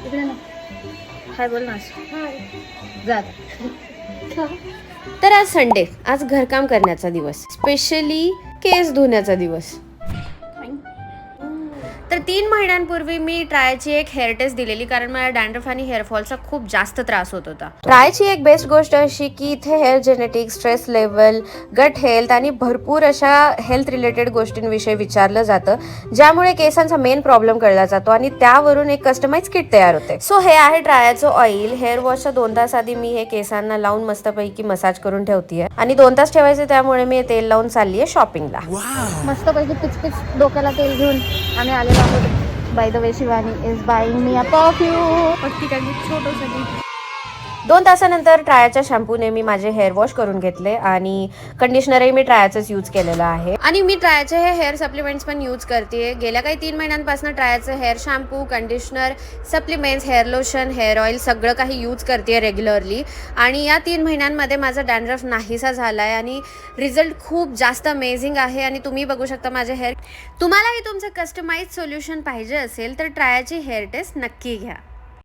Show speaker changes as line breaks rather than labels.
इकडे ना हाय बोल ना जात.
तर आज संडे, आज घरकाम करण्याचा दिवस, स्पेशली केस धुण्याचा दिवस. तर 3 महिन्यांपूर्वी मी ट्रायची एक हेअर टेस्ट दिलेली, कारण मला डॅन्ड्रफ आणि हेअरफॉलचा खूप जास्त त्रास होत होता. ट्रायची एक बेस्ट गोष्ट अशी की इथे hair genetics, stress level, gut health आणि भरपूर अशा हेल्थ रिलेटेड गोष्टींविषयी विचारलं जातं, ज्यामुळे केसांचा मेन प्रॉब्लेम कळला जातो आणि त्यावरून एक कस्टमाइज किट तयार होते. सो हे आहे ट्रायचं ऑइल. हेअर वॉशच्या 2 तास आधी मी हे केसांना लावून मस्तपैकी मसाज करून ठेवतीये आणि 2 तास ठेवायचे, त्यामुळे मी तेल लावून चाललीये शॉपिंगला.
मस्त पैकी पिचपिच डोक्याला तेल घेऊन आम्ही आलेलो आहोत. By the way Shivani is buying me a perfume. पट्टी काढली छोटोसाठी.
2 तासानंतर ट्रायाच्या शॅम्पूने मी माझे हेअर वॉश करून घेतले आणि कंडिशनरही मी ट्रायाचंच यूज केलेलं आहे. आणि मी ट्रायाचे हे हेअर सप्लिमेंट्स पण यूज करते. गेल्या काही 3 महिन्यांपासून ट्रायाचं hair shampoo, conditioner, supplements, hair lotion, hair oil सगळं काही यूज करते रेग्युलरली. आणि या 3 महिन्यांमध्ये माझा डॅन्ड्रफ नाहीसा झाला आहे आणि रिझल्ट खूप जास्त अमेझिंग आहे. आणि तुम्ही बघू शकता माझे हेअर. तुम्हालाही तुमचं कस्टमाइज सोल्युशन पाहिजे असेल तर ट्रायाची हेअर टेस्ट नक्की घ्या.